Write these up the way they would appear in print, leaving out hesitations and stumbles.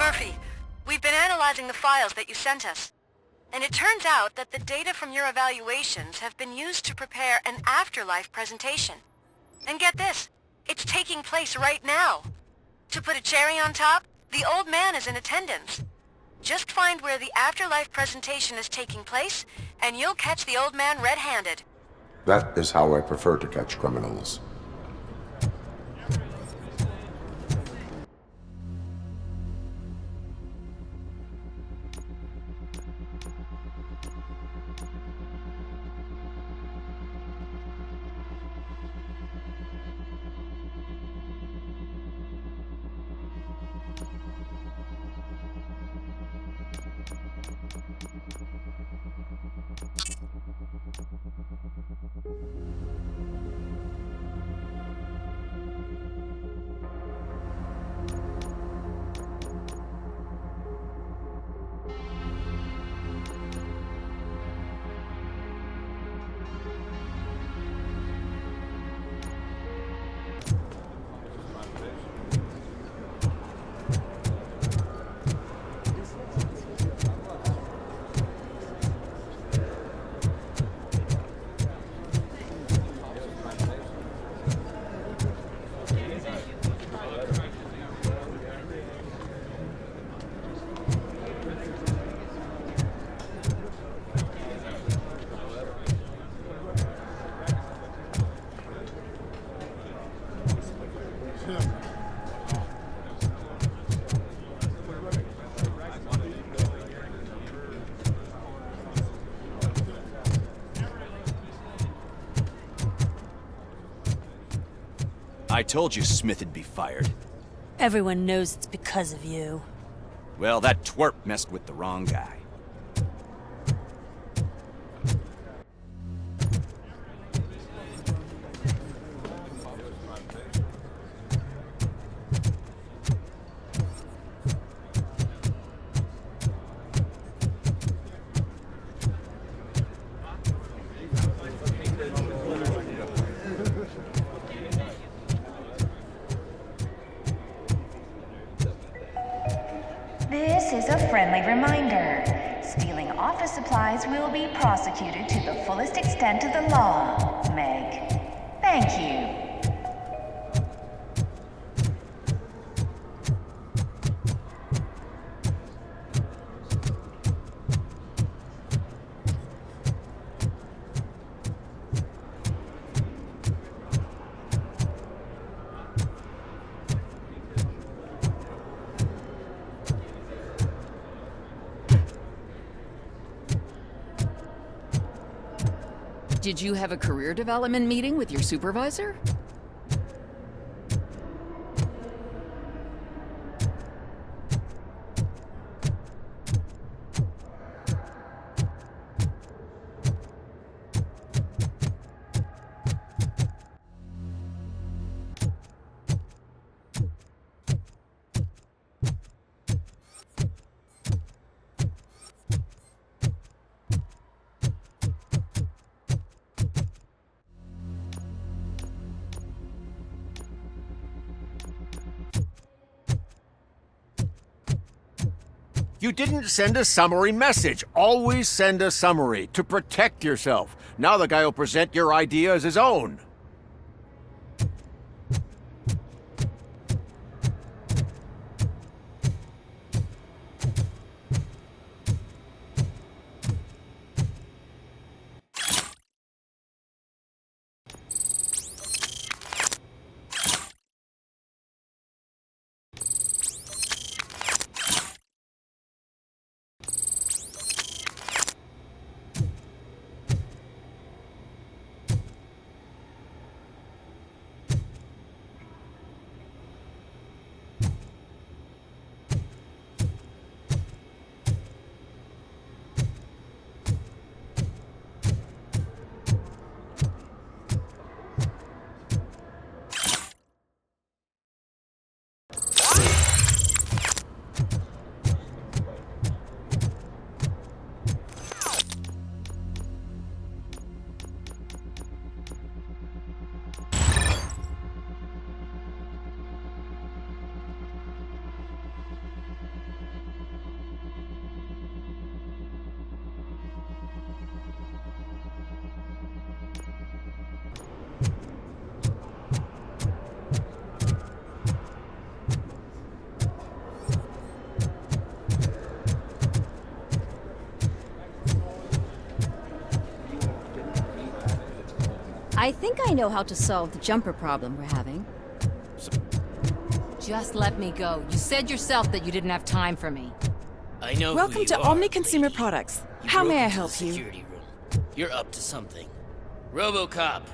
Murphy, we've been analyzing the files that you sent us. And it turns out that the data from your evaluations have been used to prepare an afterlife presentation. And get this, it's taking place right now. To put a cherry on top, the old man is in attendance. Just find where the afterlife presentation is taking place, and you'll catch the old man red-handed. That is how I prefer to catch criminals. I told you Smith'd be fired. Everyone knows it's because of you. Well, that twerp messed with the wrong guy. This is a friendly reminder. Stealing office supplies will be prosecuted to the fullest extent of the law, Meg. Thank you. Did you have a career development meeting with your supervisor? You didn't send a summary message. Always send a summary to protect yourself. Now the guy will present your idea as his own. I think I know how to solve the jumper problem we're having. Just let me go. You said yourself that you didn't have time for me. I know who Welcome you to are, Omni Consumer lady. Products. You How broke may I into help the you? security room. You're up to something. Robocop.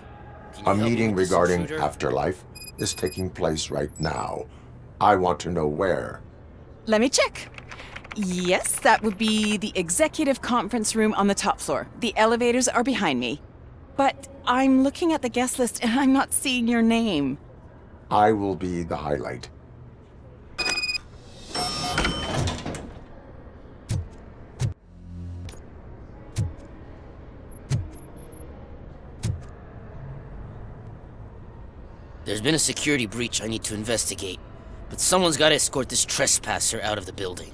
Can you A help me meeting with this regarding intruder? afterlife is taking place right now. I want to know where. Let me check. Yes, that would be the executive conference room on the top floor. The elevators are behind me. But I'm looking at the guest list and I'm not seeing your name. I will be the highlight. There's been a security breach I need to investigate, but someone's got to escort this trespasser out of the building.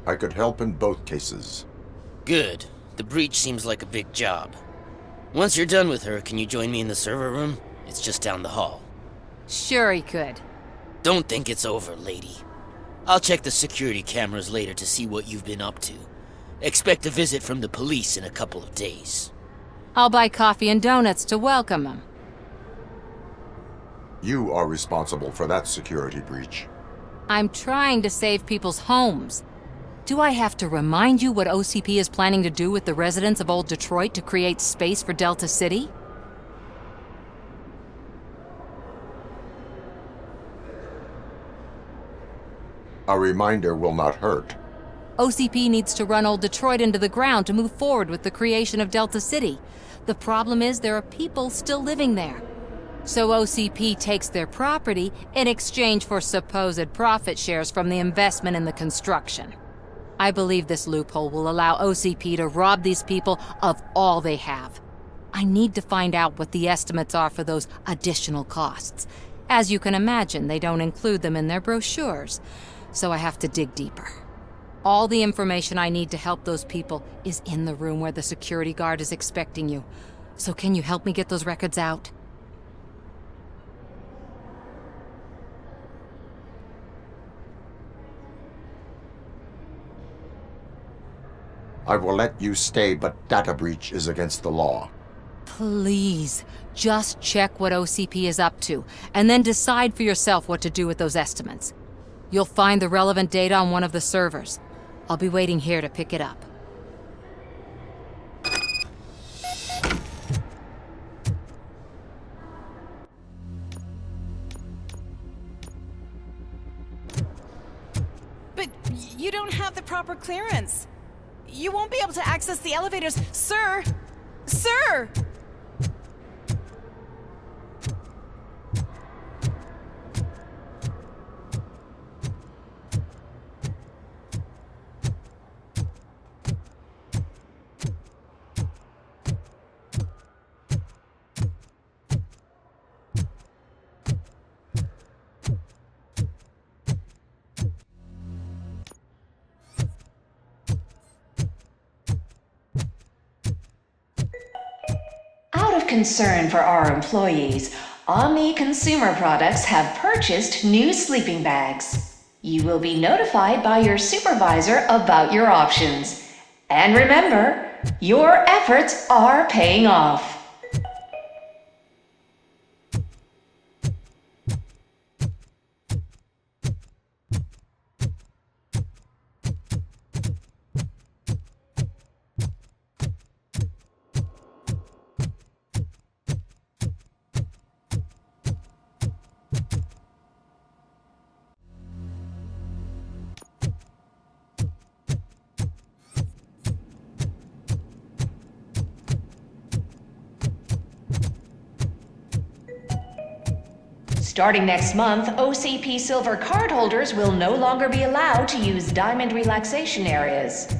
I could help in both cases. Good. The breach seems like a big job. Once you're done with her, can you join me in the server room? It's just down the hall. Sure he could. Don't think it's over, lady. I'll check the security cameras later to see what you've been up to. Expect a visit from the police in a couple of days. I'll buy coffee and donuts to welcome him. You are responsible for that security breach. I'm trying to save people's homes. Do I have to remind you what OCP is planning to do with the residents of Old Detroit to create space for Delta City? A reminder will not hurt. OCP needs to run Old Detroit into the ground to move forward with the creation of Delta City. The problem is there are people still living there. So OCP takes their property in exchange for supposed profit shares from the investment in the construction. I believe this loophole will allow OCP to rob these people of all they have. I need to find out what the estimates are for those additional costs. As you can imagine, they don't include them in their brochures, so I have to dig deeper. All the information I need to help those people is in the room where the security guard is expecting you. So can you help me get those records out? I will let you stay, but data breach is against the law. Please, just check what OCP is up to, and then decide for yourself what to do with those estimates. You'll find the relevant data on one of the servers. I'll be waiting here to pick it up. But you don't have the proper clearance. You won't be able to access the elevators, sir! Sir! Out of concern for our employees, Omni Consumer Products have purchased new sleeping bags. You will be notified by your supervisor about your options. And remember, your efforts are paying off. Starting next month, OCP Silver cardholders will no longer be allowed to use Diamond relaxation areas.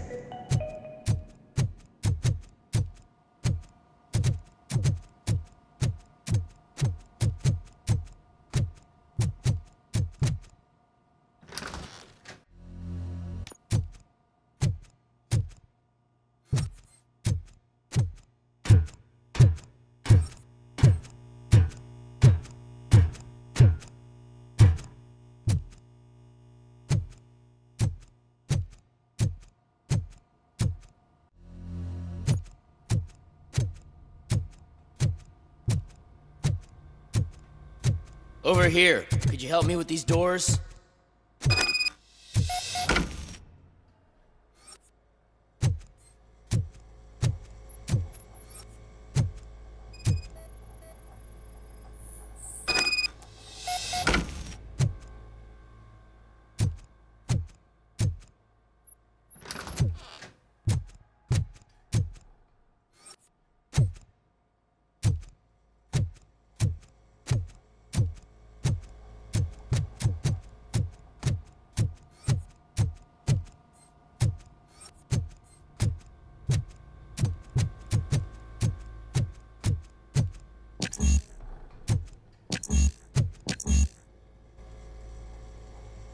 Over here. Could you help me with these doors?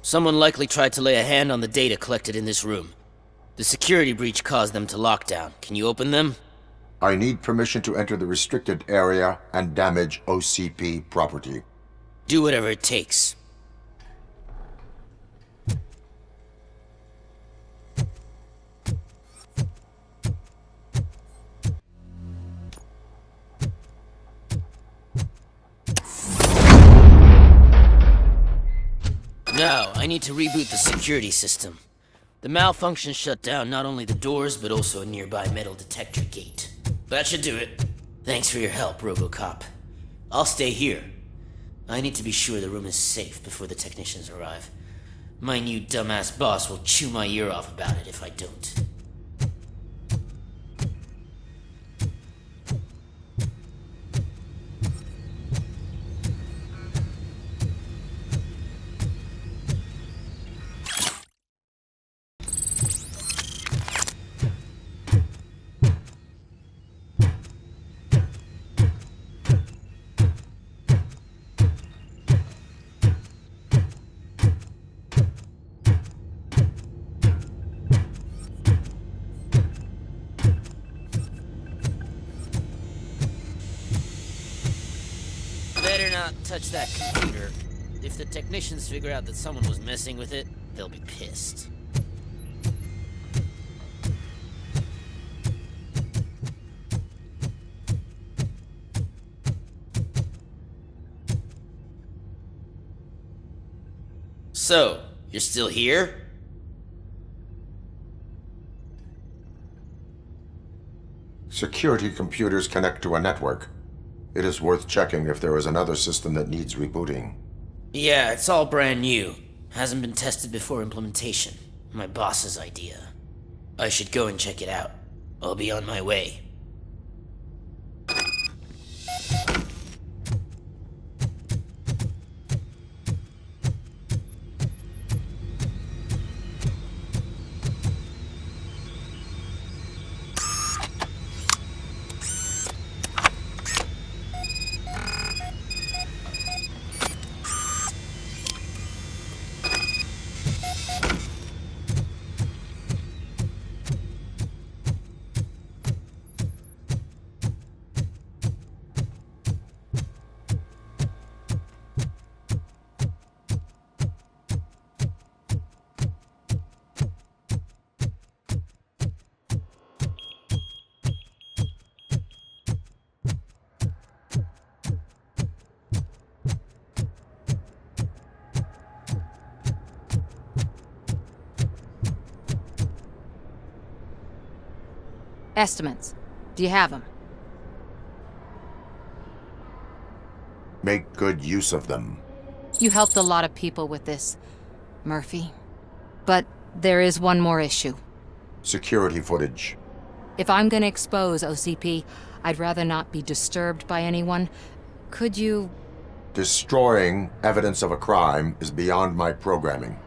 Someone likely tried to lay a hand on the data collected in this room. The security breach caused them to lock down. Can you open them? I need permission to enter the restricted area and damage OCP property. Do whatever it takes. Now, I need to reboot the security system. The malfunction shut down not only the doors, but also a nearby metal detector gate. That should do it. Thanks for your help, Robocop. I'll stay here. I need to be sure the room is safe before the technicians arrive. My new dumbass boss will chew my ear off about it if I don't. Better not touch that computer. If the technicians figure out that someone was messing with it, they'll be pissed. So, you're still here? Security computers connect to a network. It is worth checking if there is another system that needs rebooting. Yeah, it's all brand new. Hasn't been tested before implementation. My boss's idea. I should go and check it out. I'll be on my way. Estimates. Do you have them? Make good use of them. You helped a lot of people with this, Murphy. But there is one more issue. Security footage. If I'm gonna expose OCP, I'd rather not be disturbed by anyone. Could you... Destroying evidence of a crime is beyond my programming.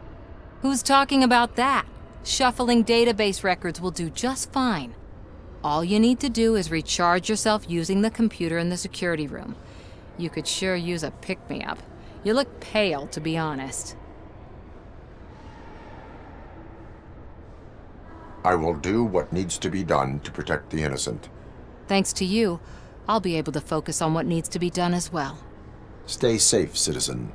Who's talking about that? Shuffling database records will do just fine. All you need to do is recharge yourself using the computer in the security room. You could sure use a pick-me-up. You look pale, to be honest. I will do what needs to be done to protect the innocent. Thanks to you, I'll be able to focus on what needs to be done as well. Stay safe, citizen.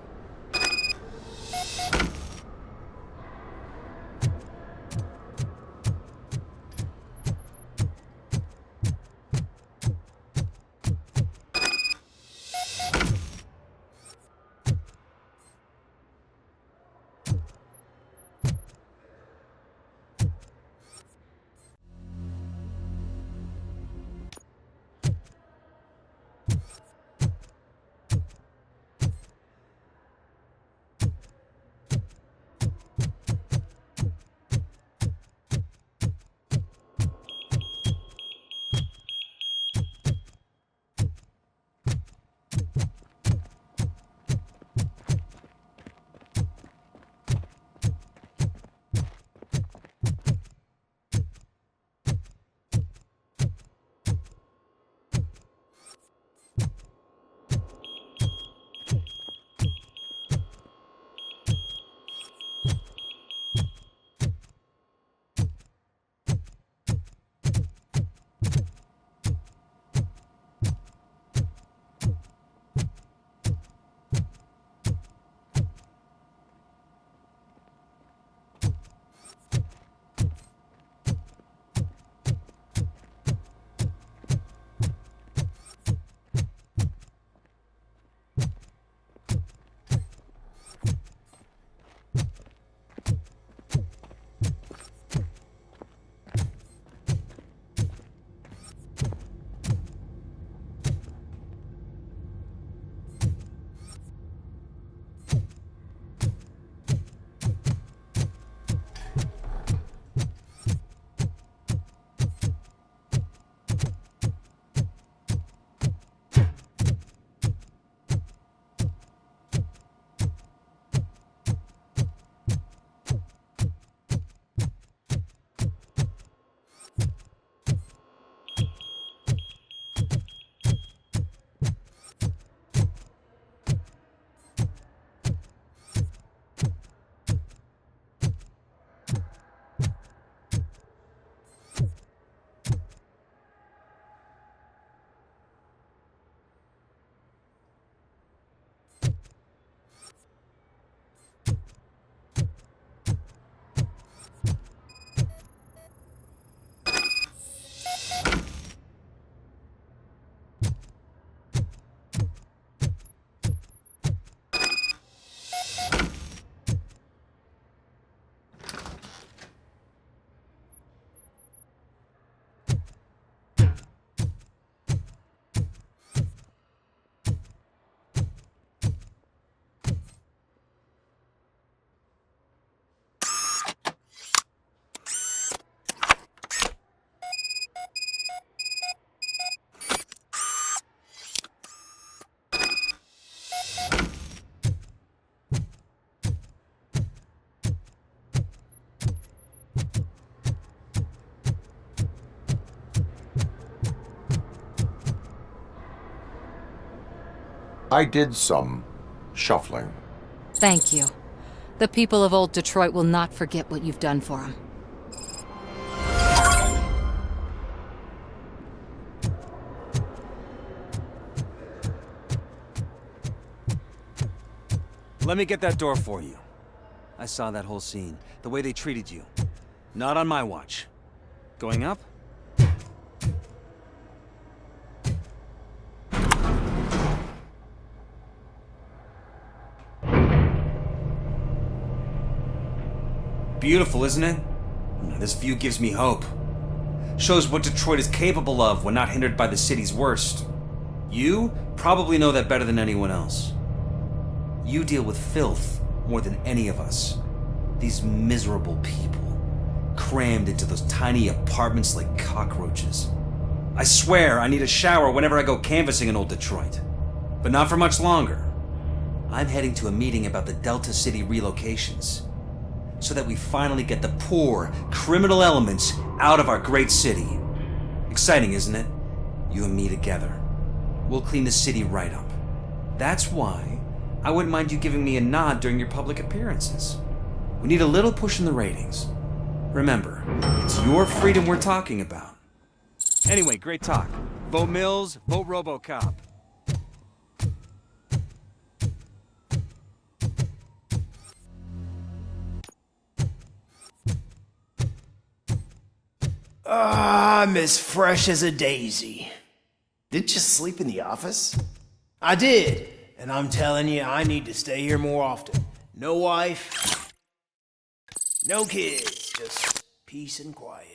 I did some shuffling. Thank you. The people of Old Detroit will not forget what you've done for them. Let me get that door for you. I saw that whole scene. The way they treated you. Not on my watch. Going up? Beautiful, isn't it? This view gives me hope. Shows what Detroit is capable of when not hindered by the city's worst. You probably know that better than anyone else. You deal with filth more than any of us. These miserable people, crammed into those tiny apartments like cockroaches. I swear I need a shower whenever I go canvassing in Old Detroit. But not for much longer. I'm heading to a meeting about the Delta City relocations, so that we finally get the poor, criminal elements out of our great city. Exciting, isn't it? You and me together. We'll clean the city right up. That's why I wouldn't mind you giving me a nod during your public appearances. We need a little push in the ratings. Remember, it's your freedom we're talking about. Anyway, great talk. Vote Mills, vote Robocop. I'm as fresh as a daisy. Didn't you sleep in the office? I did, and I'm telling you, I need to stay here more often. No wife, no kids, just peace and quiet.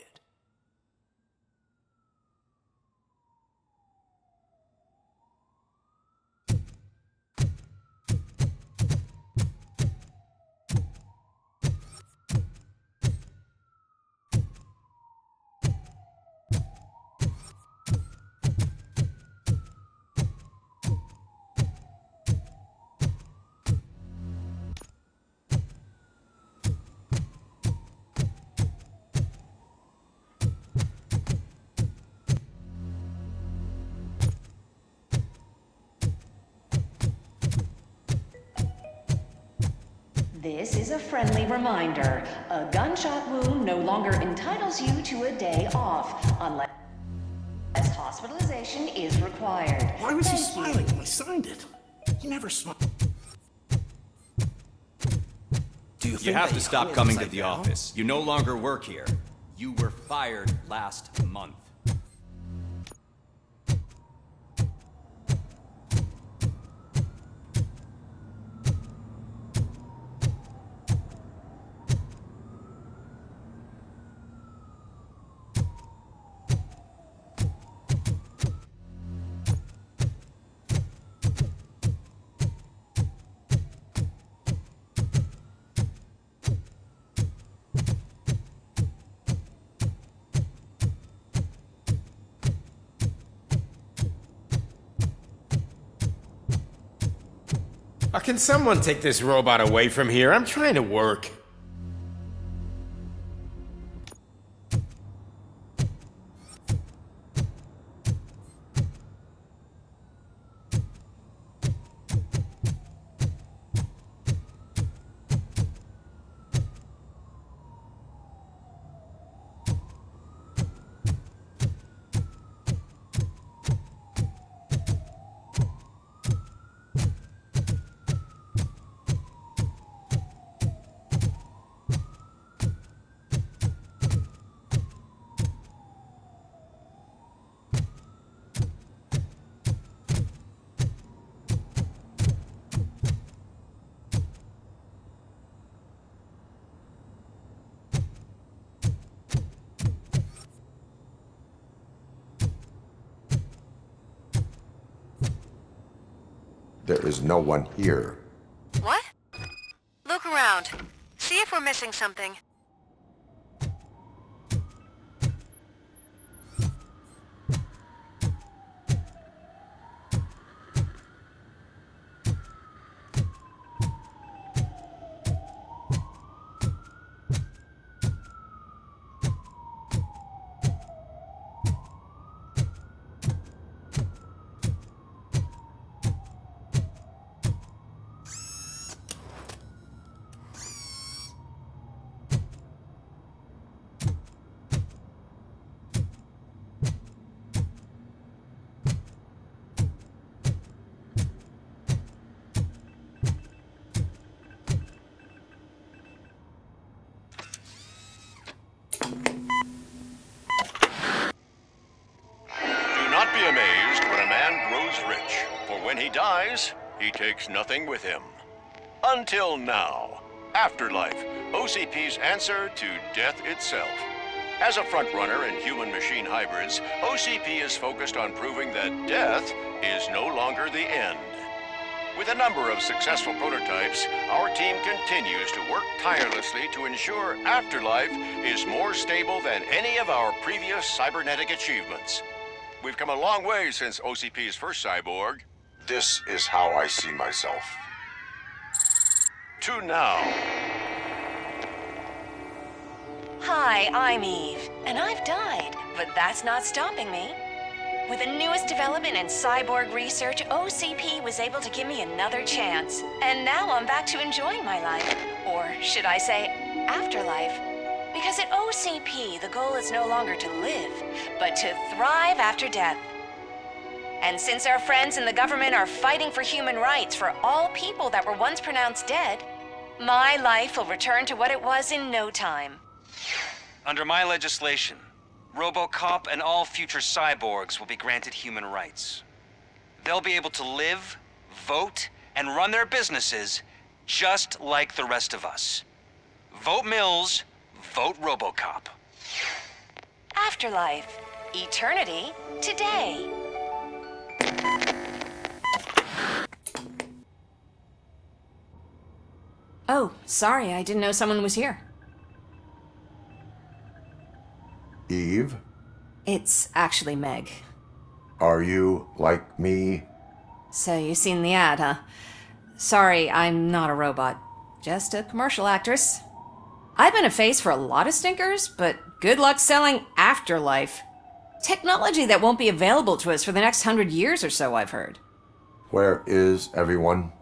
This is a friendly reminder. A gunshot wound no longer entitles you to a day off, unless hospitalization is required. Why was he Thank you. smiling when I signed it? He never smiled. Do you think You have they to stop hung coming to upside the down? office. You no longer work here. You were fired last month. Can someone take this robot away from here? I'm trying to work. There is no one here. What? Look around. See if we're missing something. he takes nothing with him. Until now. Afterlife, OCP's answer to death itself. As a frontrunner in human-machine hybrids, OCP is focused on proving that death is no longer the end. With a number of successful prototypes, our team continues to work tirelessly to ensure Afterlife is more stable than any of our previous cybernetic achievements. We've come a long way since OCP's first cyborg. This is how I see myself. To now. Hi, I'm Eve, and I've died, but that's not stopping me. With the newest development in cyborg research, OCP was able to give me another chance. And now I'm back to enjoying my life. Or should I say, afterlife. Because at OCP, the goal is no longer to live, but to thrive after death. And since our friends in the government are fighting for human rights for all people that were once pronounced dead, my life will return to what it was in no time. Under my legislation, Robocop and all future cyborgs will be granted human rights. They'll be able to live, vote, and run their businesses just like the rest of us. Vote Mills, vote Robocop. Afterlife. Eternity. Today. Oh, sorry, I didn't know someone was here. Eve, It's actually Meg. are you like me? So you've seen the ad, huh? Sorry, I'm not a robot. Just a commercial actress. I've been a face for a lot of stinkers, but good luck selling Afterlife. Technology that won't be available to us for the next 100 years or so, I've heard. Where is everyone?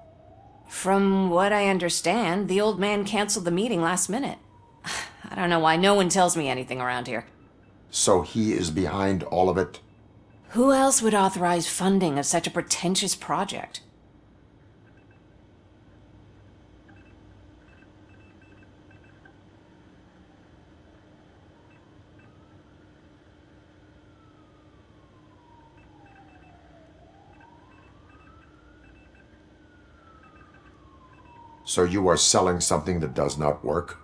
From what I understand, the old man canceled the meeting last minute. I don't know why no one tells me anything around here. So he is behind all of it? Who else would authorize funding of such a pretentious project? So you are selling something that does not work?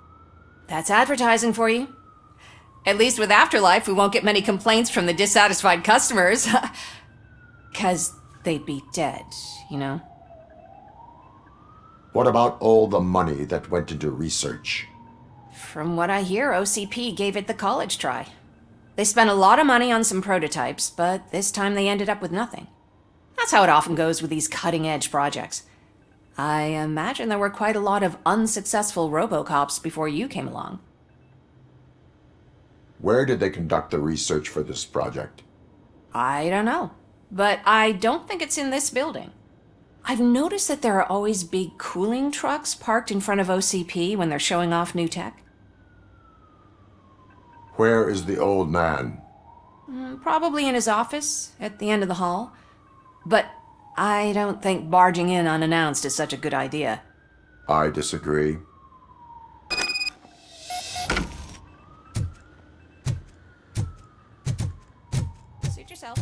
That's advertising for you. At least with Afterlife, we won't get many complaints from the dissatisfied customers. 'Cause they'd be dead, you know? What about all the money that went into research? From what I hear, OCP gave it the college try. They spent a lot of money on some prototypes, but this time they ended up with nothing. That's how it often goes with these cutting-edge projects. I imagine there were quite a lot of unsuccessful Robocops before you came along. Where did they conduct the research for this project? I don't know, but I don't think it's in this building. I've noticed that there are always big cooling trucks parked in front of OCP when they're showing off new tech. Where is the old man? Probably in his office, at the end of the hall. But I don't think barging in unannounced is such a good idea. I disagree. Suit yourself.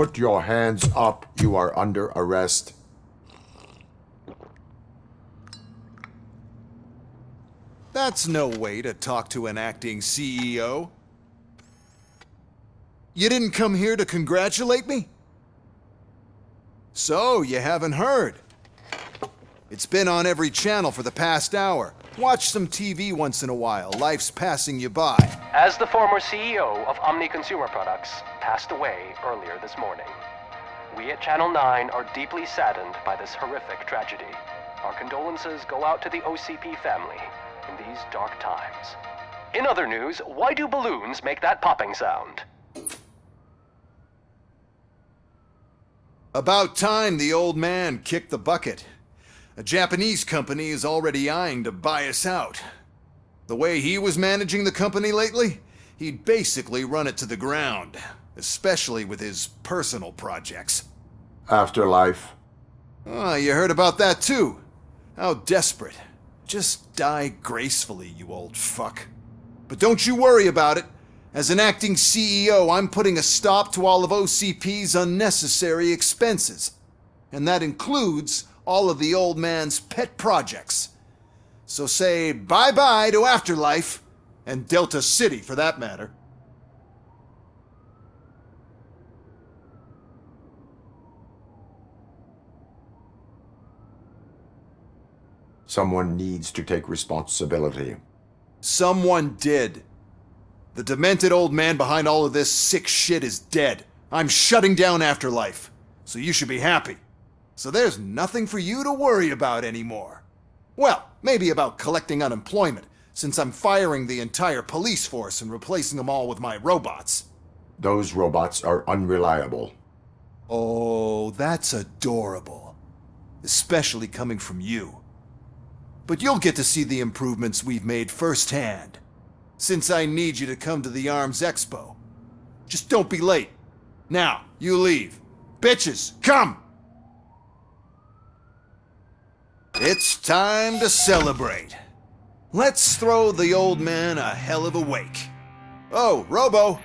Put your hands up. You are under arrest. That's no way to talk to an acting CEO. You didn't come here to congratulate me? So, you haven't heard. It's been on every channel for the past hour. Watch some TV once in a while. Life's passing you by. As the former CEO of Omni Consumer Products passed away earlier this morning, we at Channel 9 are deeply saddened by this horrific tragedy. Our condolences go out to the OCP family in these dark times. In other news, why do balloons make that popping sound? About time the old man kicked the bucket. A Japanese company is already eyeing to buy us out. The way he was managing the company lately, he'd basically run it to the ground, especially with his personal projects. Afterlife. Oh, you heard about that too. How desperate. Just die gracefully, you old fuck. But don't you worry about it. As an acting CEO, I'm putting a stop to all of OCP's unnecessary expenses. And that includes all of the old man's pet projects. So say bye-bye to Afterlife, and Delta City for that matter. Someone needs to take responsibility. Someone did. The demented old man behind all of this sick shit is dead. I'm shutting down Afterlife, so you should be happy. So there's nothing for you to worry about anymore. Well, maybe about collecting unemployment, since I'm firing the entire police force and replacing them all with my robots. Those robots are unreliable. Oh, that's adorable. Especially coming from you. But you'll get to see the improvements we've made firsthand, since I need you to come to the ARMS Expo. Just don't be late. Now, you leave. Bitches, come! It's time to celebrate. Let's throw the old man a hell of a wake. Oh, Robo!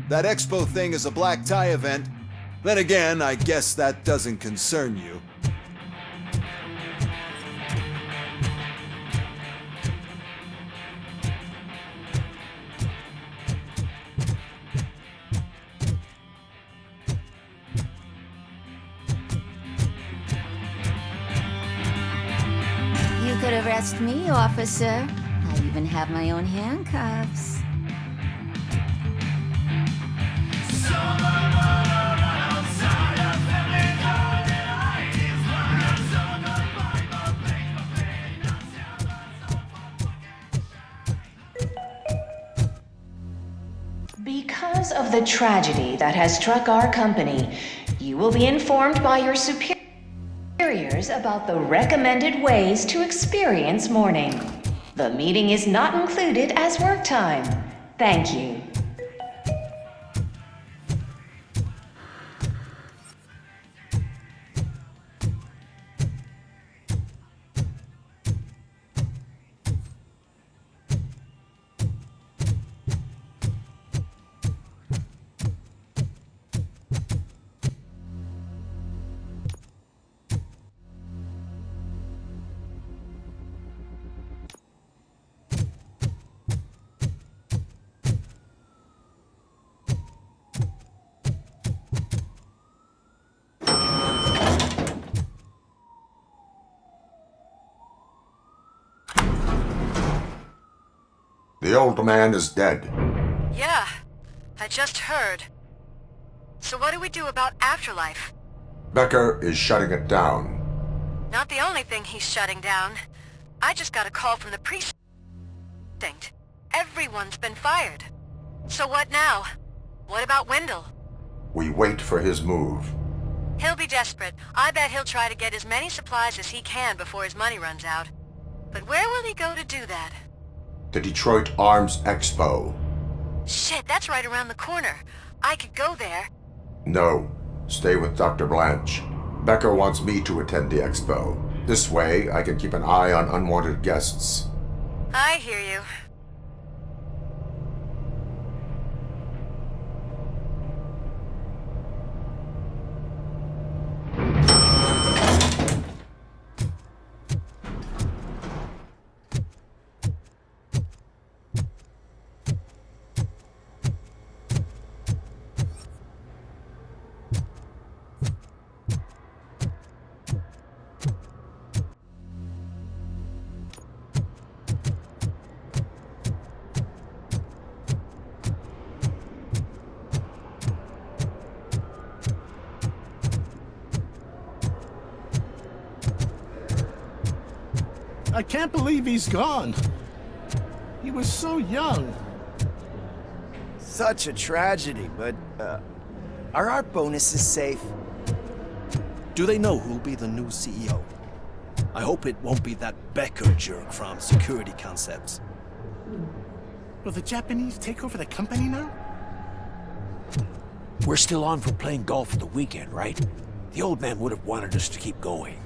That expo thing is a black tie event. Then again, I guess that doesn't concern you. You could arrest me, officer. I even have my own handcuffs. Because of the tragedy that has struck our company, you will be informed by your superiors about the recommended ways to experience mourning. The meeting is not included as work time. Thank you. The old man is dead. Yeah, I just heard. So what do we do about Afterlife? Becker is shutting it down. Not the only thing he's shutting down. I just got a call from the precinct. Everyone's been fired. So what now? What about Wendell? We wait for his move. He'll be desperate. I bet he'll try to get as many supplies as he can before his money runs out. But where will he go to do that? The Detroit Arms Expo. Shit, that's right around the corner. I could go there. No. Stay with Dr. Blanche. Becker wants me to attend the expo. This way, I can keep an eye on unwanted guests. I hear you. I can't believe he's gone. He was so young. Such a tragedy, but, are our bonuses safe? Do they know who'll be the new CEO? I hope it won't be that Becker jerk from Security Concepts. Will the Japanese take over the company now? We're still on from playing golf at the weekend, right? The old man would have wanted us to keep going.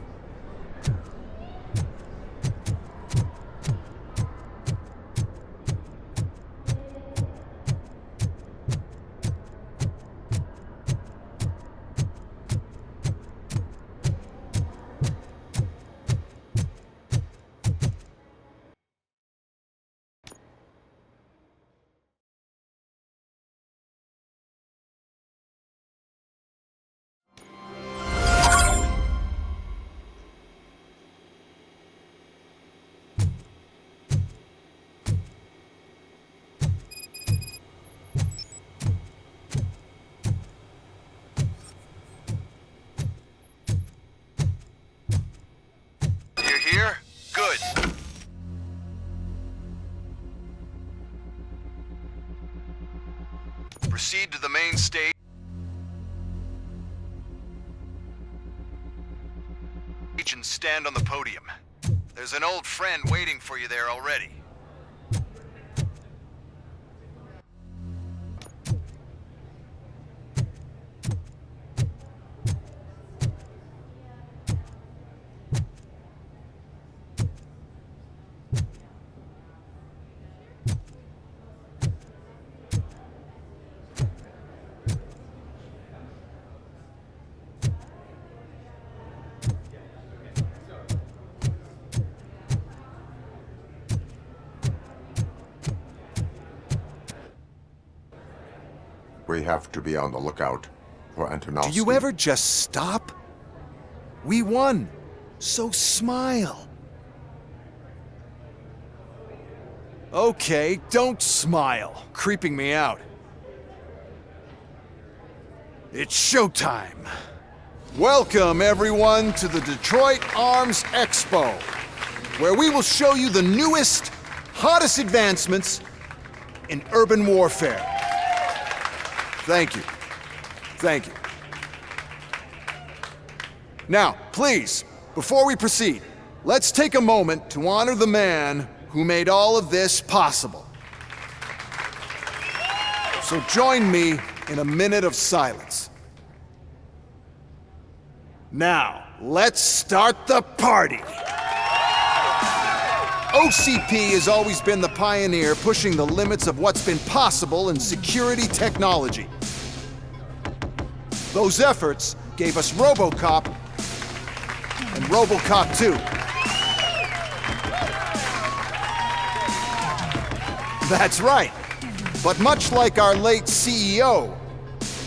Here? Good. Proceed to the main stage and stand on the podium. There's an old friend waiting for you there already. We have to be on the lookout for Antonovsky. Do you ever just stop? We won, so smile. Okay, don't smile. Creeping me out. It's showtime. Welcome, everyone, to the Detroit Arms Expo, where we will show you the newest, hottest advancements in urban warfare. Thank you. Thank you. Now, please, before we proceed, let's take a moment to honor the man who made all of this possible. So join me in a minute of silence. Now, let's start the party! OCP has always been the pioneer pushing the limits of what's been possible in security technology. Those efforts gave us Robocop and Robocop 2. That's right. But much like our late CEO,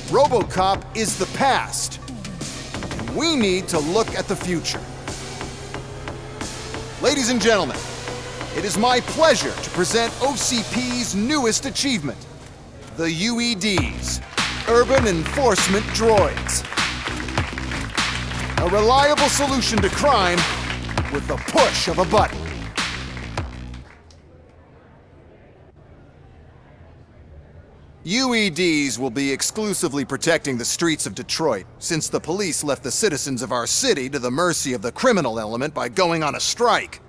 Robocop is the past. And we need to look at the future. Ladies and gentlemen, it is my pleasure to present OCP's newest achievement, the UEDs, Urban Enforcement Droids. A reliable solution to crime with the push of a button. UEDs will be exclusively protecting the streets of Detroit, since the police left the citizens of our city to the mercy of the criminal element by going on a strike.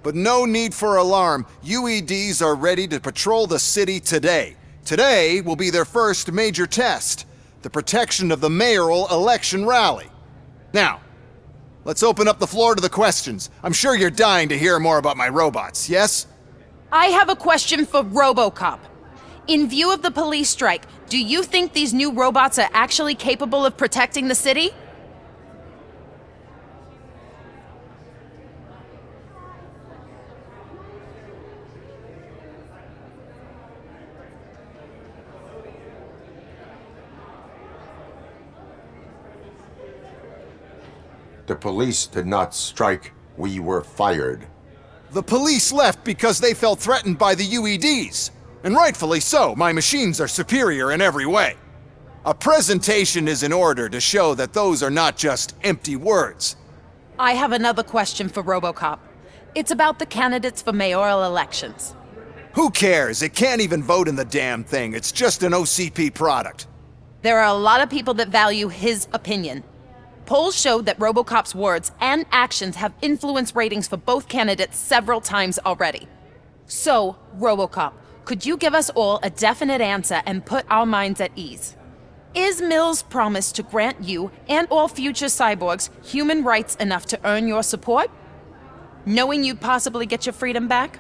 But no need for alarm. UEDs are ready to patrol the city today. Today will be their first major test, the protection of the mayoral election rally. Now, let's open up the floor to the questions. I'm sure you're dying to hear more about my robots, yes? I have a question for Robocop. In view of the police strike, do you think these new robots are actually capable of protecting the city? The police did not strike. We were fired. The police left because they felt threatened by the UEDs. And rightfully so. My machines are superior in every way. A presentation is in order to show that those are not just empty words. I have another question for Robocop. It's about the candidates for mayoral elections. Who cares? It can't even vote in the damn thing. It's just an OCP product. There are a lot of people that value his opinion. Polls showed that Robocop's words and actions have influenced ratings for both candidates several times already. So, Robocop, could you give us all a definite answer and put our minds at ease? Is Mills' promise to grant you and all future cyborgs human rights enough to earn your support? Knowing you'd possibly get your freedom back?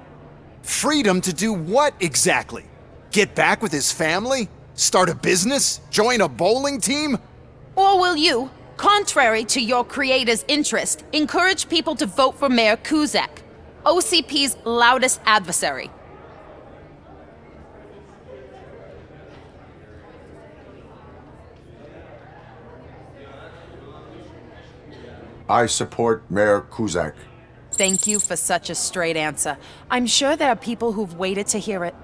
Freedom to do what exactly? Get back with his family? Start a business? Join a bowling team? Or will you, contrary to your creator's interest, encourage people to vote for Mayor Kuzak, OCP's loudest adversary? I support Mayor Kuzak. Thank you for such a straight answer. I'm sure there are people who've waited to hear it.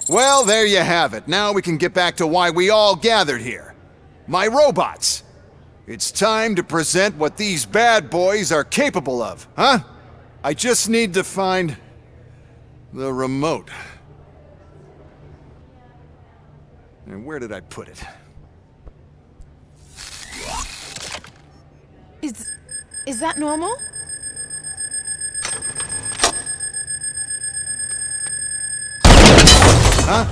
Well, there you have it. Now we can get back to why we all gathered here. My robots. It's time to present what these bad boys are capable of, huh? I just need to find the remote. And where did I put it? Is that normal? Huh?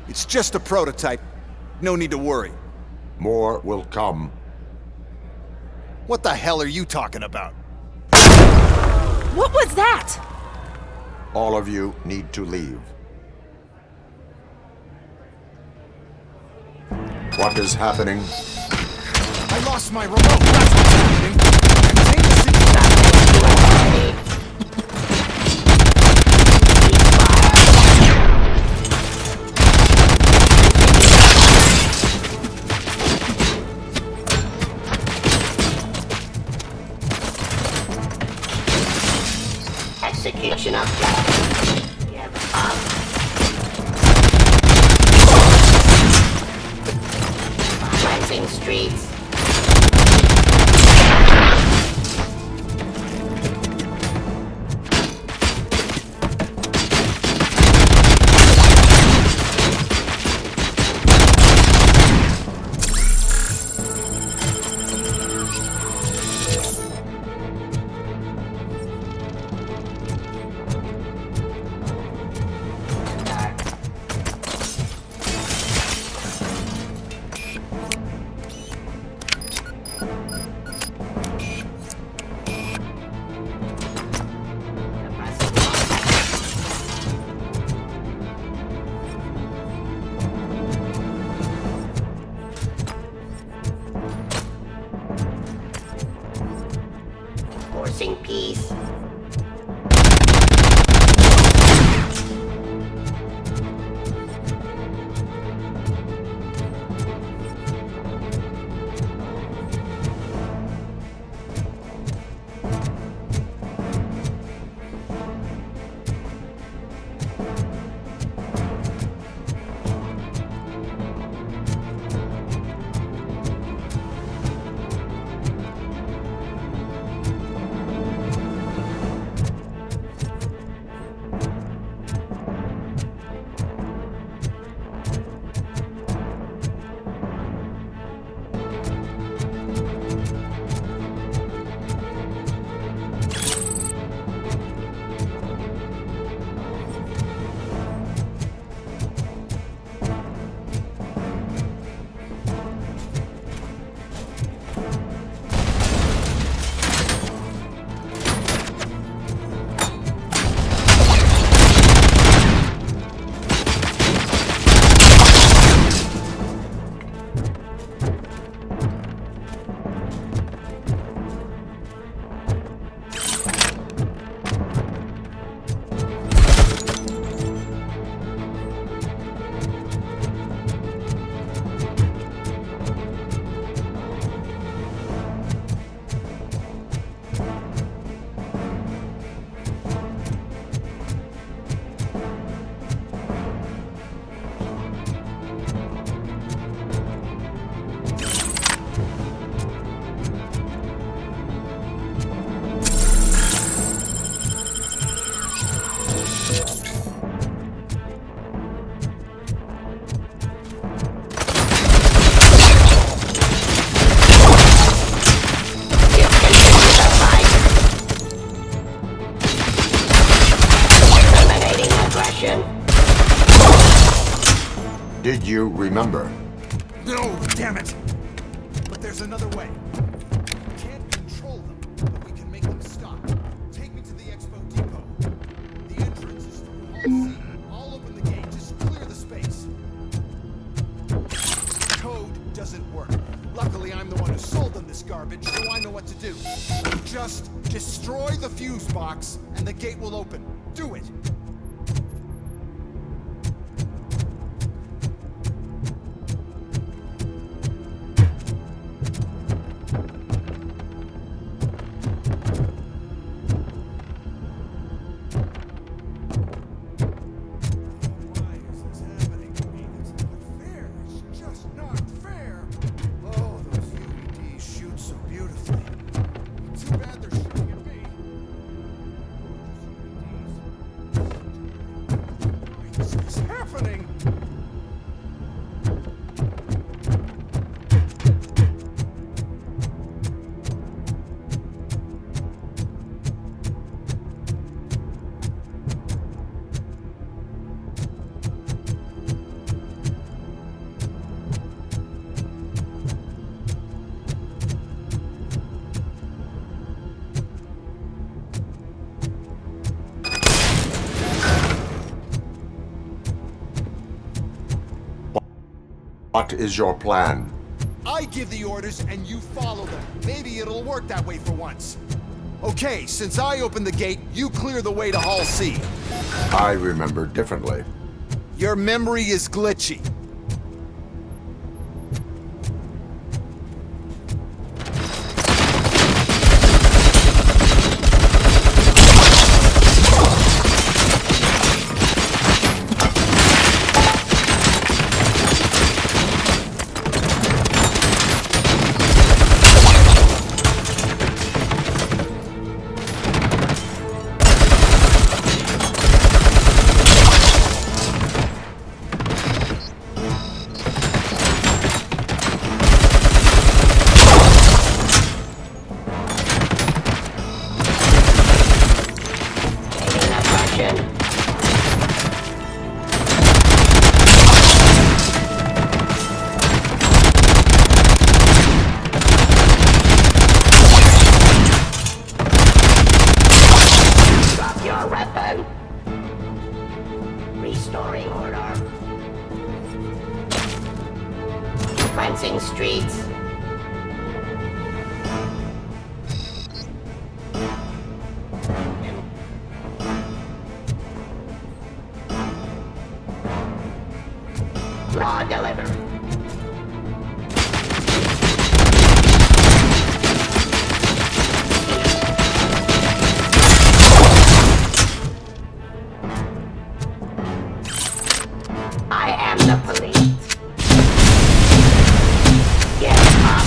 It's just a prototype. No need to worry. More will come. What the hell are you talking about? What was that? All of you need to leave. What is happening? I lost my remote. That's what's happening. Contain the Execution of cleansing streets. Forcing peace. Did you remember? No, damn it! But there's another way. We can't control them, but we can make them stop. Take me to the Expo Depot. The entrance is through Hall C. I'll open the gate. Just clear the space. Code doesn't work. Luckily, I'm the one who sold them this garbage, so I know what to do. Just destroy the fuse box, and the gate will open. Do it! What is your plan? I give the orders and you follow them. Maybe it'll work that way for once. Okay, since I opened the gate, you clear the way to Hall C. I remember differently. Your memory is glitchy. Restoring order. Cleansing streets. Law delivered. I am the police. Get up.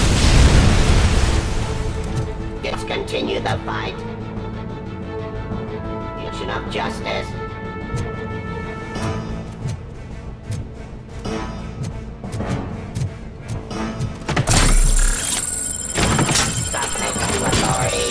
Discontinue the fight. Mission of justice. Submit to authority.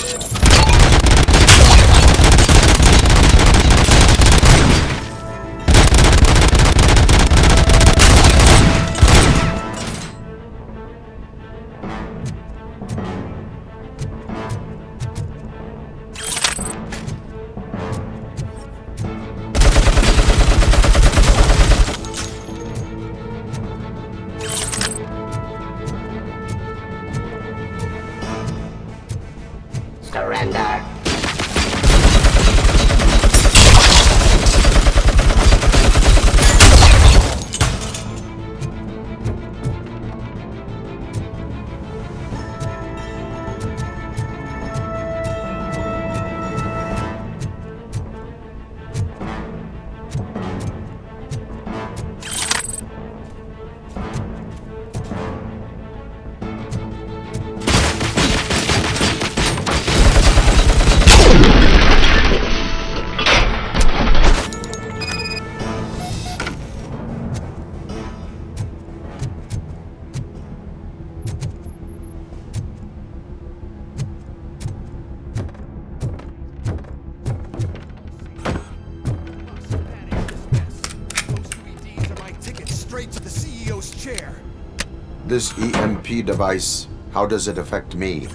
This EMP device, how does it affect me?